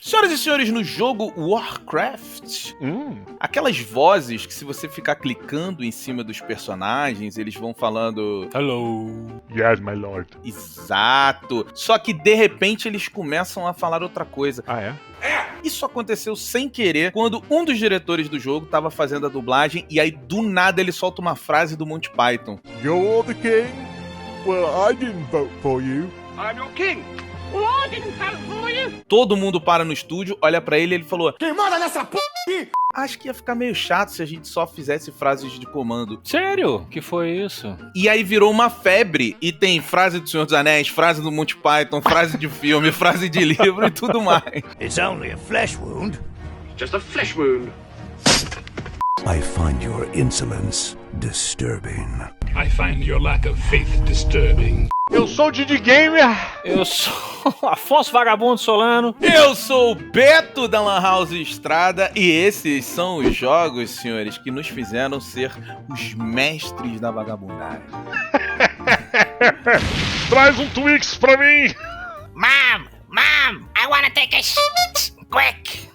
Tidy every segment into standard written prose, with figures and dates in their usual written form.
Senhoras e senhores, no jogo Warcraft, aquelas vozes que se você ficar clicando em cima dos personagens, eles vão falando Hello. Yes, my lord. Exato. Só que de repente eles começam a falar outra coisa. Ah, é? Isso aconteceu sem querer quando um dos diretores do jogo tava fazendo a dublagem e aí do nada ele solta uma frase do Monty Python. You're the king? Well, I didn't vote for you. I'm your king. Well, I didn't vote for you. Todo mundo para no estúdio, olha pra ele e ele falou: Quem manda nessa p*** aqui? acho que ia ficar meio chato se a gente só fizesse frases de comando. Sério? Que foi isso? E aí virou uma febre e tem frase do Senhor dos Anéis, frase do Monty Python, frase de filme, frase de livro e tudo mais. It's only a flesh wound. Just a flesh wound. I find your insolence disturbing. I find your lack of faith disturbing. Eu sou o Didi Gamer. Eu sou Afonso Vagabundo Solano. Eu sou o Beto da Lan House Estrada e esses são os jogos, senhores, que nos fizeram ser os mestres da vagabundagem. Traz um Twix pra mim. Mom, I wanna take a shit, quick.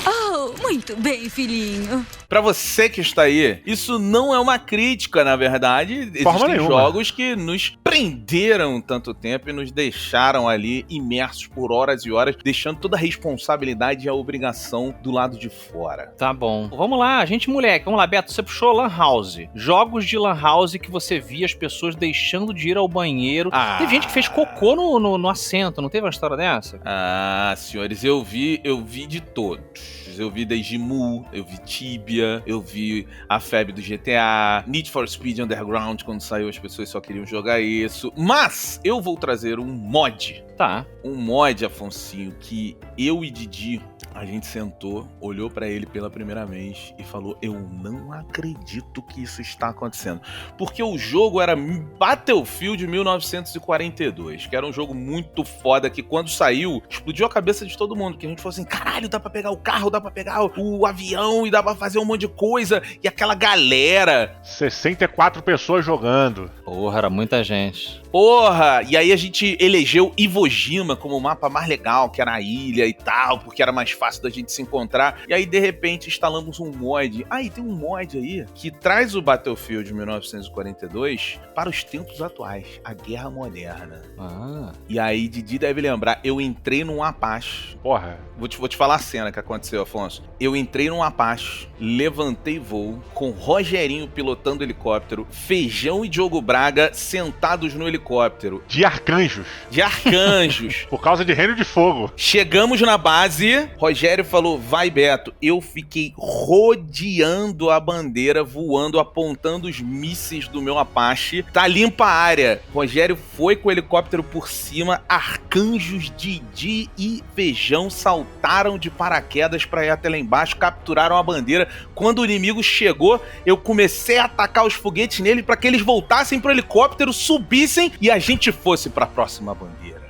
Oh, muito bem, filhinho. Pra você que está aí, isso não é uma crítica, na verdade. Existem jogos que nos prenderam tanto tempo e nos deixaram ali imersos por horas e horas, deixando toda a responsabilidade e a obrigação do lado de fora. Tá bom. Vamos lá, gente moleque. Vamos lá, Beto. Você puxou Lan House. Jogos de Lan House que você via as pessoas deixando de ir ao banheiro. Teve gente que fez cocô no assento. Não teve uma história dessa? Ah, senhores, eu vi de todos. Eu vi desde Mu, eu vi Tibia, eu vi a febre do GTA, Need for Speed Underground, quando saiu as pessoas só queriam jogar isso. Mas eu vou trazer um mod. Tá. Um mod, Afonsinho, que eu e Didi, a gente sentou, olhou pra ele pela primeira vez e falou: eu não acredito que isso está acontecendo. Porque o jogo era Battlefield 1942, que era um jogo muito foda, que quando saiu, explodiu a cabeça de todo mundo, que a gente falou assim: caralho, dá pra pegar o carro, dá pra pegar o avião e dá pra fazer um monte de coisa. E aquela galera... 64 pessoas jogando. Porra, era muita gente. Porra! E aí a gente elegeu Iwo Jima como o mapa mais legal, que era a ilha e tal, porque era mais fácil da gente se encontrar. E aí, de repente, instalamos um mod. E tem um mod aí que traz o Battlefield 1942 para os tempos atuais, a Guerra Moderna. E aí, Didi deve lembrar, eu entrei num Apache. Porra. Vou te falar a cena que aconteceu, Afonso. Eu entrei num Apache, levantei voo, com Rogerinho pilotando o helicóptero, Feijão e Diogo Braga sentados no helicóptero. De arcanjos. Por causa de Reino de Fogo. Chegamos na base, Rogério falou: vai, Beto. Eu fiquei rodeando a bandeira, voando, apontando os mísseis do meu Apache. Tá limpa a área. Rogério foi com o helicóptero por cima, arcanjos, Didi e Feijão saltaram de paraquedas pra ir até lá embaixo, capturaram a bandeira. Quando o inimigo chegou, eu comecei a atacar os foguetes nele pra que eles voltassem pro helicóptero, subissem e a gente fosse pra próxima bandeira.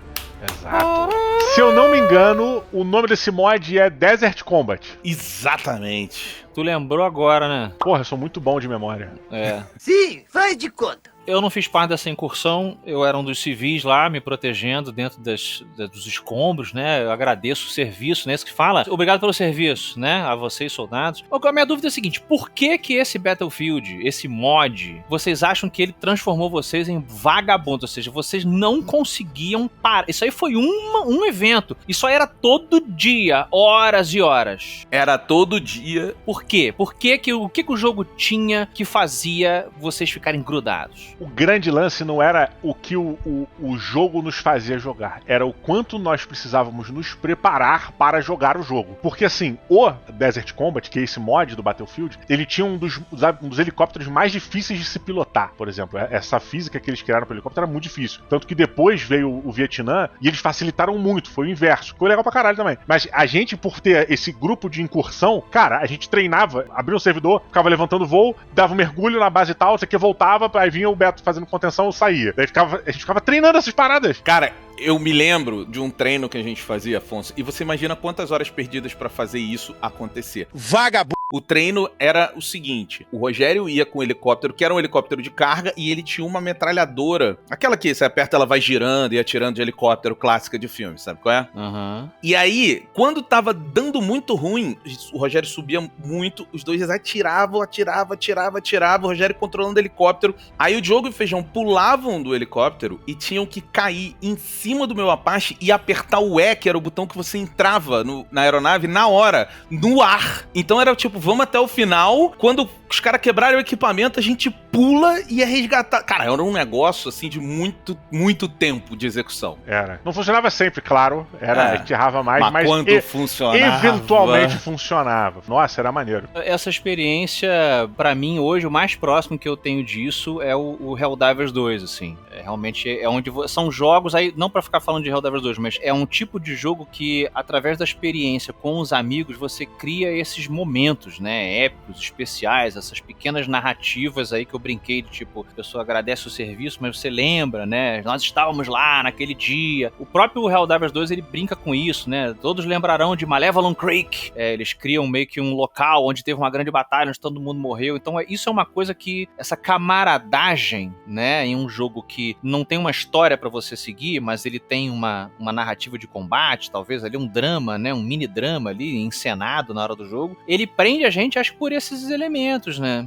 Exato. Se eu não me engano, o nome desse mod é Desert Combat. Exatamente. Tu lembrou agora, né? Porra, eu sou muito bom de memória. É. Sim, faz de conta. Eu não fiz parte dessa incursão, eu era um dos civis lá, me protegendo dentro dos escombros, né? Eu agradeço o serviço, né? Isso que fala, obrigado pelo serviço, né? A vocês, soldados. A minha dúvida é a seguinte: por que esse Battlefield, esse mod, vocês acham que ele transformou vocês em vagabundos? Ou seja, vocês não conseguiam parar. Isso aí foi um evento. Isso aí era todo dia, horas e horas. Era todo dia. Por quê? O que o jogo tinha que fazia vocês ficarem grudados? O grande lance não era o que o jogo nos fazia jogar, era o quanto nós precisávamos nos preparar para jogar o jogo. Porque assim, o Desert Combat, que é esse mod do Battlefield, ele tinha um dos helicópteros mais difíceis de se pilotar, por exemplo. Essa física que eles criaram para o helicóptero era muito difícil. Tanto que depois veio o Vietnã e eles facilitaram muito, foi o inverso. Foi legal pra caralho também. Mas a gente, por ter esse grupo de incursão, cara, a gente treinava, abria um servidor, ficava levantando voo, dava um mergulho na base e tal, você que voltava, aí vinha o Beto fazendo contenção, eu saía. Daí a gente ficava treinando essas paradas. Cara, eu me lembro de um treino que a gente fazia, Afonso, e você imagina quantas horas perdidas pra fazer isso acontecer. Vagabundo! O treino era o seguinte: o Rogério ia com um helicóptero, que era um helicóptero de carga, e ele tinha uma metralhadora. Aquela que você aperta, ela vai girando e atirando de helicóptero, clássica de filme, sabe qual é? E aí, quando tava dando muito ruim, o Rogério subia muito, os dois atiravam, o Rogério controlando o helicóptero. Aí o Diogo e o Feijão pulavam do helicóptero e tinham que cair em cima do meu Apache e apertar o E, que era o botão que você entrava na aeronave na hora, no ar. Então era tipo, vamos até o final, quando os caras quebraram o equipamento, a gente pula e ia resgatar. Cara, era um negócio assim de muito, muito tempo de execução. Era. Não funcionava sempre, claro. A gente errava mais, mas quando funcionava, eventualmente funcionava. Nossa, era maneiro. Essa experiência, pra mim, hoje, o mais próximo que eu tenho disso é o Helldivers 2, assim. Realmente é onde são jogos, aí não pra ficar falando de Helldivers 2, mas é um tipo de jogo que, através da experiência com os amigos, você cria esses momentos, né, épicos, especiais, essas pequenas narrativas aí que eu brinquei de tipo, a pessoa agradece o serviço, mas você lembra, né, nós estávamos lá naquele dia. O próprio Helldivers 2, ele brinca com isso, né, todos lembrarão de Malevolent Creek, eles criam meio que um local onde teve uma grande batalha, onde todo mundo morreu, então isso é uma coisa que, essa camaradagem, né, em um jogo que não tem uma história pra você seguir, mas ele tem uma narrativa de combate, talvez ali um drama, né, um mini drama ali, encenado na hora do jogo, ele prende a gente, acho que por esses elementos, né.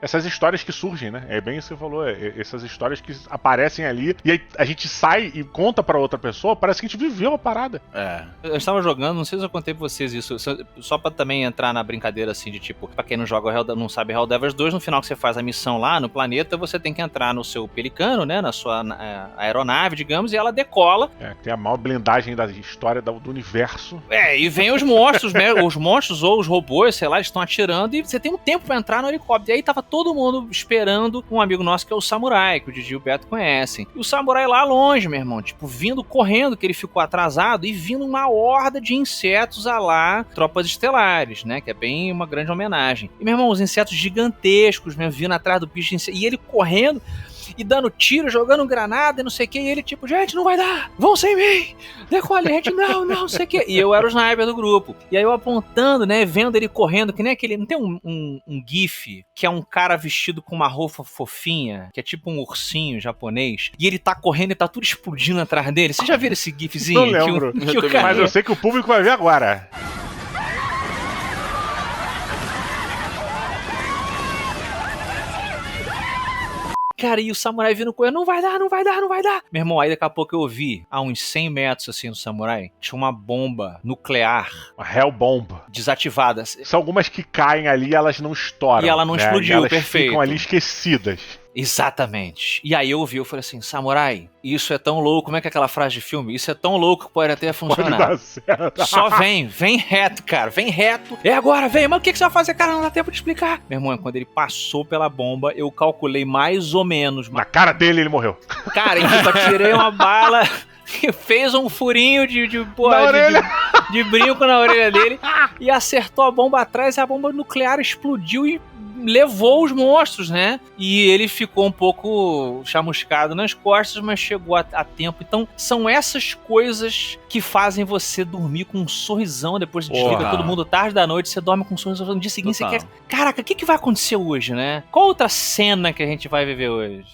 Essas histórias que surgem, né, é bem isso que você falou, essas histórias que aparecem ali, e aí a gente sai e conta pra outra pessoa, parece que a gente viveu a parada. Eu estava jogando, não sei se eu contei pra vocês isso, só pra também entrar na brincadeira assim de tipo, pra quem não joga não sabe Helldivers 2, no final que você faz a missão lá no planeta, você tem que entrar no seu pelicano, né, na sua aeronave, digamos, e ela decola. Tem a maior blindagem da história do universo. E vem os monstros, né, os monstros ou os robôs, sei lá, eles estão atirando e você tem um tempo pra entrar no helicóptero. E aí tava todo mundo esperando um amigo nosso que é o Samurai, que o Didi e o Beto conhecem. E o Samurai lá longe, meu irmão, tipo, vindo correndo, que ele ficou atrasado, e vindo uma horda de insetos a lá, Tropas Estelares, né, que é bem uma grande homenagem. E, meu irmão, os insetos gigantescos, mesmo, vindo atrás do bicho, e ele correndo e dando tiro, jogando granada e não sei o que, e ele tipo, gente, não vai dar, vão sem mim, decolhe, gente, não sei o que. E eu era o sniper do grupo. E aí eu apontando, né, vendo ele correndo, que nem aquele, não tem um gif, que é um cara vestido com uma roupa fofinha, que é tipo um ursinho japonês, e ele tá correndo e tá tudo explodindo atrás dele. Vocês já viram esse gifzinho? Não lembro, mas eu sei que o público vai ver agora. Cara, e o Samurai vindo correndo, não vai dar. Meu irmão, aí daqui a pouco eu vi, a uns 100 metros assim do Samurai, tinha uma bomba nuclear. Uma Hell Bomb. Desativada. São algumas que caem ali e elas não estouram. E ela não explodiu, elas perfeito. Ficam ali esquecidas. Exatamente. E aí eu vi, eu falei assim, Samurai, isso é tão louco, como é que é aquela frase de filme? Isso é tão louco que pode até funcionar. Pode dar certo. Só vem reto, cara, vem reto. É agora, vem, mas o que você vai fazer, cara? Não dá tempo de explicar. Meu irmão, quando ele passou pela bomba, eu calculei mais ou menos. Na cara dele ele morreu. Cara, eu tirei uma bala e fez um furinho de brinco na orelha dele e acertou a bomba atrás e a bomba nuclear explodiu e levou os monstros, né? E ele ficou um pouco chamuscado nas costas, mas chegou a tempo. Então, são essas coisas que fazem você dormir com um sorrisão. Depois você desliga todo mundo tarde da noite, você dorme com um sorrisão. No dia seguinte você quer... Caraca, o que vai acontecer hoje, né? Qual outra cena que a gente vai viver hoje?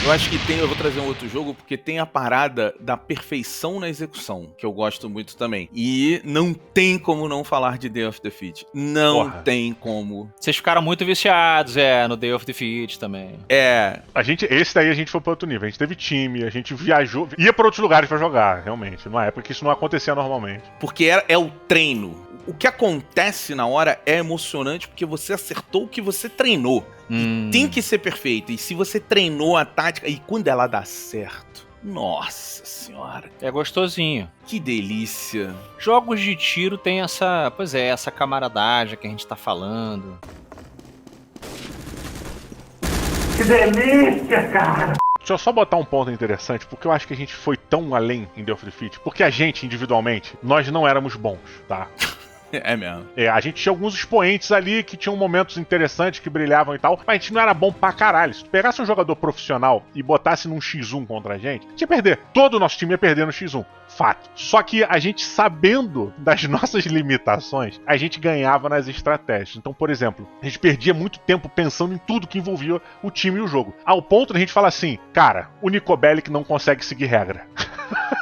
Eu acho que eu vou trazer um outro jogo porque tem a parada da perfeição na execução, que eu gosto muito também. E não tem como não falar de Day of Defeat. Não tem como. Vocês ficaram muito viciados, no Day of Defeat também. Esse daí a gente foi pra outro nível. A gente teve time, a gente viajou, ia pra outros lugares pra jogar, realmente. Numa época que isso não acontecia normalmente. Porque é o treino. O que acontece na hora é emocionante porque você acertou o que você treinou. E tem que ser perfeito. E se você treinou a tática, e quando ela dá certo, nossa senhora. É gostosinho. Que delícia. Jogos de tiro tem essa camaradagem que a gente tá falando. Que delícia, cara! Deixa eu só botar um ponto interessante, porque eu acho que a gente foi tão além em Day of Defeat, porque a gente, individualmente, nós não éramos bons, tá? É mesmo. A gente tinha alguns expoentes ali que tinham momentos interessantes, que brilhavam e tal, mas a gente não era bom pra caralho. Se tu pegasse um jogador profissional e botasse num X1 contra a gente ia perder. Todo o nosso time ia perder no X1. Fato. Só que a gente, sabendo das nossas limitações, a gente ganhava nas estratégias. Então, por exemplo, a gente perdia muito tempo pensando em tudo que envolvia o time e o jogo. Ao ponto de a gente falar assim, cara, o Nico Bellic não consegue seguir regra.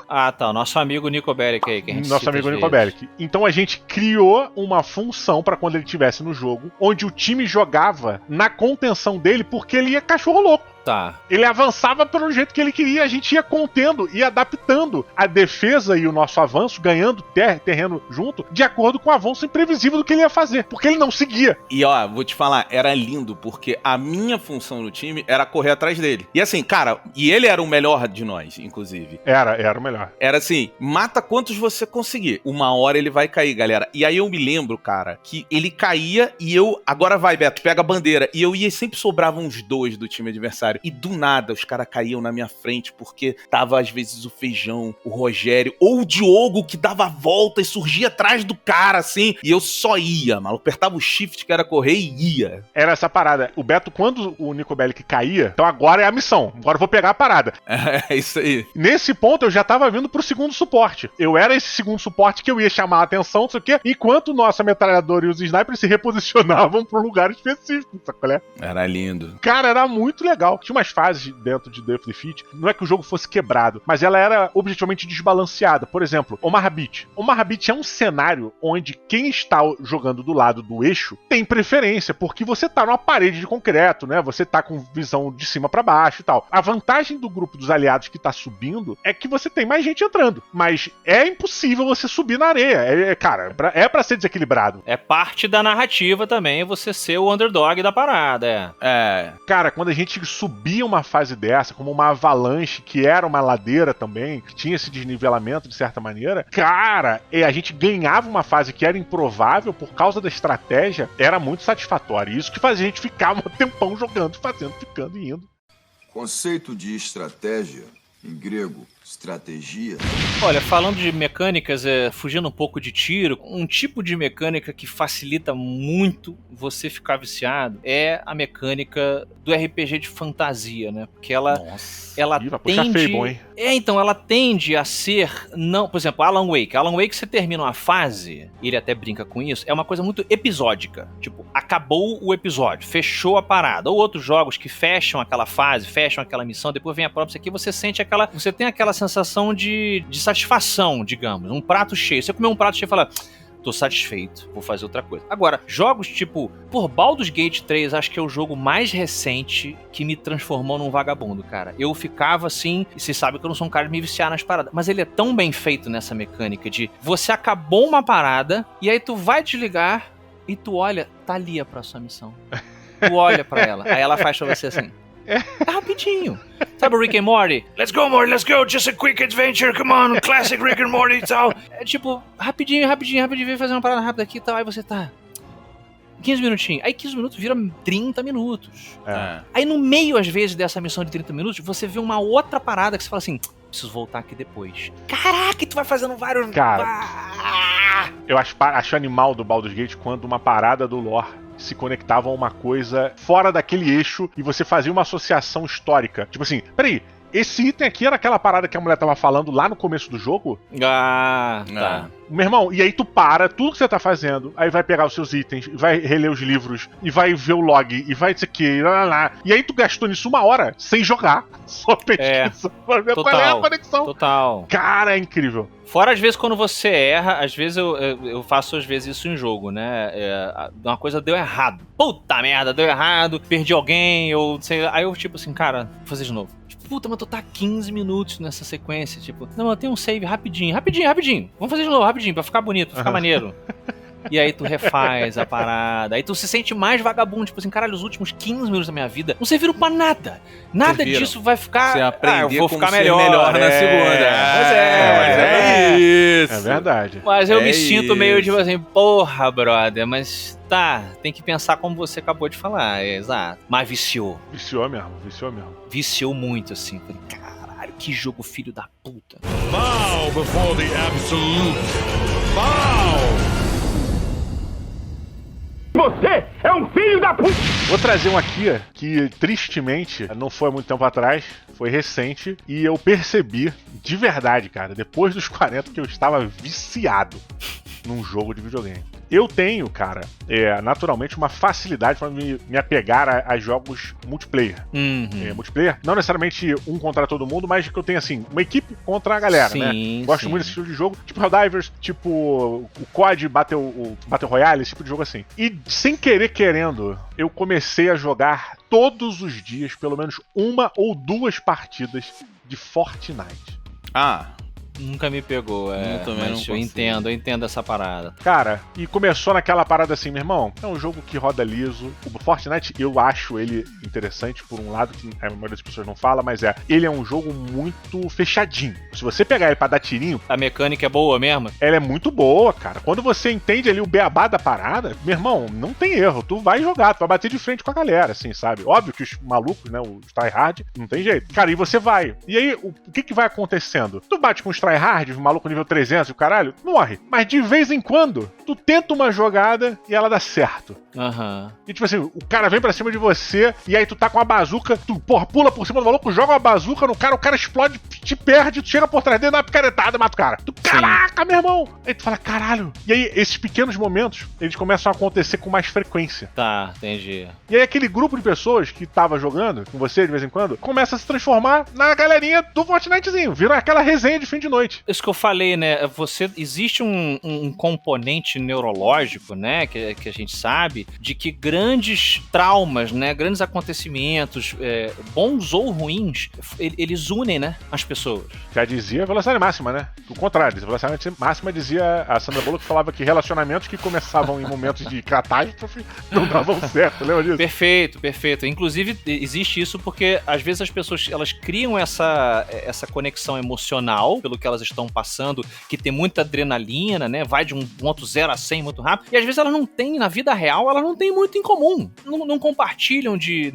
Ah, tá. O nosso amigo Nico Bellic aí. Que a gente Nosso cita amigo às Nico vezes. Bellic. Então a gente criou uma função pra quando ele estivesse no jogo, onde o time jogava na contenção dele porque ele ia cachorro louco. Tá. Ele avançava pelo jeito que ele queria, a gente ia contendo e adaptando a defesa e o nosso avanço, ganhando terreno junto, de acordo com o avanço imprevisível do que ele ia fazer, porque ele não seguia. E ó, vou te falar, era lindo, porque a minha função no time era correr atrás dele. E assim, cara, e ele era o melhor de nós, inclusive. Era o melhor. Era assim, mata quantos você conseguir. Uma hora ele vai cair, galera. E aí eu me lembro, cara, que ele caía e eu... Agora vai, Beto, pega a bandeira. E eu ia, sempre sobravam uns 2 do time adversário. E do nada os caras caíam na minha frente, porque tava às vezes o Feijão, o Rogério, ou o Diogo, que dava a volta e surgia atrás do cara, assim. E eu só ia, maluco. Apertava o shift, que era correr e ia. Era essa parada. O Beto, quando o Nico Bellic caía, então agora é a missão. Agora eu vou pegar a parada. É isso aí. Nesse ponto, eu já tava vindo pro segundo suporte. Eu era esse segundo suporte que eu ia chamar a atenção, não sei o quê, enquanto nossa metralhadora e os snipers se reposicionavam pra um lugar específico, sabe qual é? Era lindo. Cara, era muito legal. Tinha umas fases dentro de Death Defeat, não é que o jogo fosse quebrado, mas ela era objetivamente desbalanceada. Por exemplo, Omaha Beach. Omaha Beach é um cenário onde quem está jogando do lado do eixo tem preferência, porque você tá numa parede de concreto, né? Você tá com visão de cima pra baixo e tal. A vantagem do grupo dos aliados que tá subindo é que você tem mais gente entrando, mas é impossível você subir na areia. Cara, é pra ser desequilibrado. É parte da narrativa também você ser o underdog da parada, Cara, quando a gente subia uma fase dessa, como uma avalanche, que era uma ladeira também, que tinha esse desnivelamento de certa maneira, cara, a gente ganhava uma fase que era improvável por causa da estratégia, era muito satisfatório. Isso que fazia a gente ficar um tempão jogando, fazendo, ficando e indo. Conceito de estratégia, em grego, estratégia. Olha, falando de mecânicas, fugindo um pouco de tiro, um tipo de mecânica que facilita muito você ficar viciado é a mecânica do RPG de fantasia, né? Porque ela tende... feio, bom, hein? Então, ela tende a ser... não, por exemplo, Alan Wake. Alan Wake, você termina uma fase, ele até brinca com isso, é uma coisa muito episódica. Tipo, acabou o episódio, fechou a parada. Ou outros jogos que fecham aquela fase, fecham aquela missão, depois vem a própria, isso aqui você sente aquela... Você tem aquela sensação de satisfação, digamos. Um prato cheio. Você comeu um prato cheio e fala... Tô satisfeito, vou fazer outra coisa. Agora, jogos tipo... Baldur's Gate 3 acho que é o jogo mais recente que me transformou num vagabundo, cara. Eu ficava assim... E vocês sabem que eu não sou um cara de me viciar nas paradas. Mas ele é tão bem feito nessa mecânica de... Você acabou uma parada e aí tu vai desligar e tu olha... Tá ali a próxima missão. Tu olha pra ela. Aí ela faz pra você assim... É rapidinho. Sabe o Rick and Morty? Let's go, Morty, let's go, just a quick adventure, come on, classic Rick and Morty e tal. É tipo, rapidinho, vem fazer uma parada rápida aqui e tal, aí você tá... 15 minutinhos. Aí 15 minutos vira 30 minutos. Aí no meio, às vezes, dessa missão de 30 minutos, você vê uma outra parada que você fala assim, preciso voltar aqui depois. Caraca, tu vai fazendo vários... Cara, eu acho animal do Baldur's Gate quando uma parada do lore se conectava a uma coisa fora daquele eixo e você fazia uma associação histórica. Tipo assim, peraí, esse item aqui era aquela parada que a mulher tava falando lá no começo do jogo? Tá. Meu irmão, e aí tu para tudo que você tá fazendo, aí vai pegar os seus itens, vai reler os livros, e vai ver o log, e vai dizer que... E aí tu gastou nisso 1 hora sem jogar. Só pesquisa pra ver qual é a conexão. Total. Cara, é incrível. Fora, às vezes, quando você erra, às vezes eu faço, às vezes, isso em jogo, né? Uma coisa deu errado. Puta merda, deu errado, perdi alguém, ou sei lá. Aí eu, tipo assim, cara, vou fazer de novo. Puta, mas tu tá 15 minutos nessa sequência, tipo... Não, eu tenho um save rapidinho. Vamos fazer de novo, rapidinho, pra ficar bonito, pra ficar maneiro. E aí tu refaz a parada. Aí tu se sente mais vagabundo. Tipo assim, caralho, os últimos 15 minutos da minha vida não serviram pra nada. Nada disso vai ficar... Você aprender eu vou como ficar ser melhor na segunda. Mas é isso. É verdade. Mas eu me sinto meio tipo assim, porra, brother, mas... Tá, tem que pensar como você acabou de falar, exato. Mas viciou. Viciou mesmo. Viciou muito, assim. Falei, caralho, que jogo filho da puta. Bow before the absolute. Bow! Você é um filho da puta! Vou trazer um aqui que, tristemente, não foi há muito tempo atrás, foi recente, e eu percebi, de verdade, cara, depois dos 40, que eu estava viciado num jogo de videogame. Eu tenho, cara, naturalmente uma facilidade para me apegar a jogos multiplayer. Multiplayer, não necessariamente um contra todo mundo, mas que eu tenho, assim, uma equipe contra a galera, né? Gosto muito desse estilo de jogo, tipo Helldivers, tipo o COD Battle Royale, esse tipo de jogo assim. E, sem querer querendo, eu comecei a jogar todos os dias, pelo menos 1 ou 2 partidas de Fortnite. Nunca me pegou, mas eu entendo essa parada. Cara, e começou naquela parada assim, meu irmão, é um jogo que roda liso. O Fortnite, eu acho ele interessante, por um lado, que a maioria das pessoas não fala, mas ele é um jogo muito fechadinho. Se você pegar ele pra dar tirinho... A mecânica é boa mesmo? Ela é muito boa, cara. Quando você entende ali o beabá da parada, meu irmão, não tem erro. Tu vai jogar, tu vai bater de frente com a galera, assim, sabe? Óbvio que os malucos, né, os tryhard, não tem jeito. Cara, e você vai. E aí, o que vai acontecendo? Tu bate com os tryhard, o maluco nível 300 e o caralho, morre. Mas de vez em quando, tu tenta uma jogada e ela dá certo. E tipo assim, o cara vem pra cima de você e aí tu tá com a bazuca, tu, porra, pula por cima do maluco, joga uma bazuca no cara, o cara explode, te perde, tu chega por trás dele, dá uma picaretada e mata o cara. Tu, caraca, meu irmão! Aí tu fala, caralho. E aí, esses pequenos momentos, eles começam a acontecer com mais frequência. Tá, entendi. E aí aquele grupo de pessoas que tava jogando com você de vez em quando, começa a se transformar na galerinha do Fortnitezinho. Vira aquela resenha de fim de noite. Isso que eu falei, né? Existe um componente neurológico, né? Que a gente sabe, de que grandes traumas, né? Grandes acontecimentos, bons ou ruins, eles unem, né? As pessoas. Já dizia a Velocidade Máxima, né? O contrário, a Velocidade Máxima dizia a Sandra Bullock, que falava que relacionamentos que começavam em momentos de catástrofe não davam certo, lembra disso? Perfeito. Inclusive, existe isso porque às vezes as pessoas elas criam essa conexão emocional pelo que elas estão passando, que tem muita adrenalina, né? Vai de um ponto 0 a 100 muito rápido. E às vezes elas não têm, na vida real, elas não têm muito em comum. Não compartilham de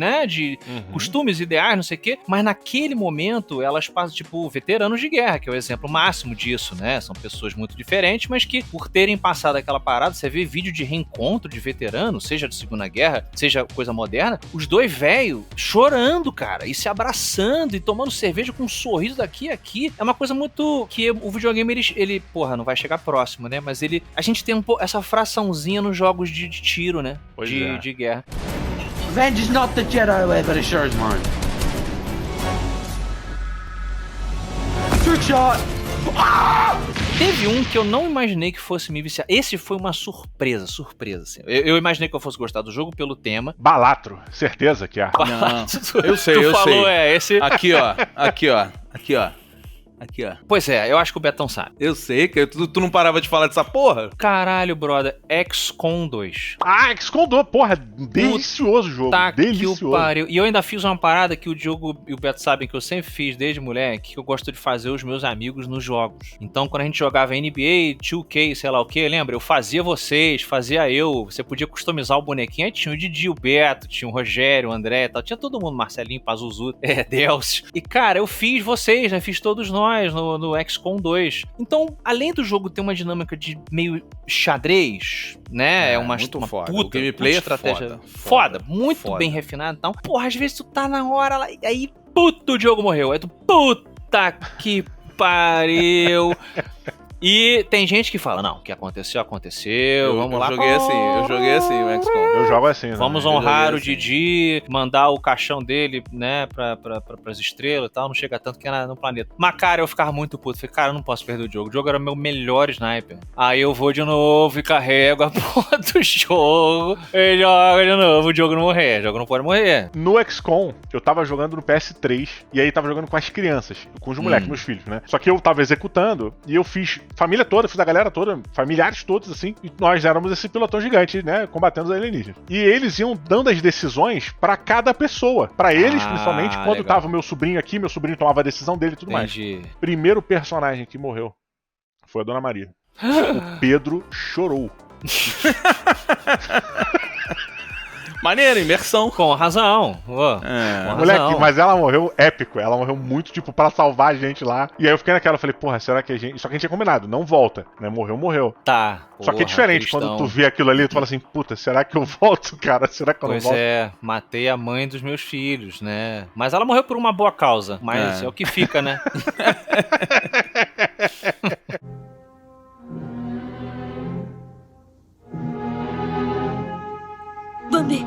costumes, ideais, não sei o quê. Mas naquele momento, elas passam, tipo, veteranos de guerra, que é o exemplo máximo disso, né? São pessoas muito diferentes, mas que, por terem passado aquela parada, você vê vídeo de reencontro de veterano, seja de Segunda Guerra, seja coisa moderna, os dois velhos chorando, cara, e se abraçando, e tomando cerveja com um sorriso daqui a aqui. É uma coisa muito... que o videogame, ele porra, não vai chegar próximo, né? Mas a gente tem essa fraçãozinha nos jogos de tiro, né? De guerra. Revenge is not the Jedi way, but it sure is mine. Trick shot! Teve um que eu não imaginei que fosse me viciar. Esse foi uma surpresa, assim. Eu imaginei que eu fosse gostar do jogo pelo tema. Balatro, certeza que é. Não, eu sei. Esse... Aqui, ó. Pois é, eu acho que o Betão sabe. Eu sei, que tu não parava de falar dessa porra? Caralho, brother, XCOM 2. XCOM 2, porra, delicioso jogo, delicioso. Que o pariu. E eu ainda fiz uma parada que o Diogo e o Beto sabem que eu sempre fiz desde moleque, que eu gosto de fazer os meus amigos nos jogos. Então, quando a gente jogava NBA, 2K, sei lá o que, lembra? Eu fazia vocês, fazia eu, você podia customizar o bonequinho, aí tinha o Didi, o Beto, tinha o Rogério, o André e tal, tinha todo mundo, Marcelinho, Pazuzu, Delcio. E, cara, eu fiz vocês, né, fiz todos nós no XCOM 2. Então, além do jogo ter uma dinâmica de meio xadrez, né? É uma foda. Puta, o gameplay estratégia foda, muito bem refinado e tal. Porra, às vezes tu tá na hora lá, e aí, puto, o Diogo morreu. Aí tu, puta que pariu. E tem gente que fala, não, o que aconteceu, vamos lá. Eu joguei assim o XCOM. Eu jogo assim, né? Vamos honrar o Didi, mandar o caixão dele, né, pras estrelas e tal, não chega tanto que é no planeta. Mas, cara, eu ficava muito puto, falei, cara, eu não posso perder o jogo. O jogo era o meu melhor sniper. Aí eu vou de novo e carrego a porra do jogo, e joga de novo, o jogo não morrer, o jogo não pode morrer. No XCOM, eu tava jogando no PS3, e aí tava jogando com as crianças, com os moleques, meus filhos, né? Só que eu tava executando, e eu fiz família toda, fiz a galera toda, familiares todos, assim, e nós éramos esse pelotão gigante, né, combatendo os alienígenas. E eles iam dando as decisões pra cada pessoa. Pra eles, principalmente, quando legal. Tava o meu sobrinho aqui, meu sobrinho tomava a decisão dele e tudo mais. Primeiro personagem que morreu foi a Dona Maria. O Pedro chorou. Maneiro, imersão. Com razão. Pô, com Moleque, razão. mas ela morreu épico. Ela morreu muito, tipo, pra salvar a gente lá. E aí eu fiquei naquela, eu falei, porra, será que a gente... Só que a gente tinha combinado, não volta, né? Morreu. Tá. Só que é diferente, quando tu vê aquilo ali, tu fala assim, puta, será que eu volto, cara? Será que eu não Pois volto? é, matei a mãe dos meus filhos, né? Mas ela morreu por uma boa causa. Mas é o que fica, né? Bambi,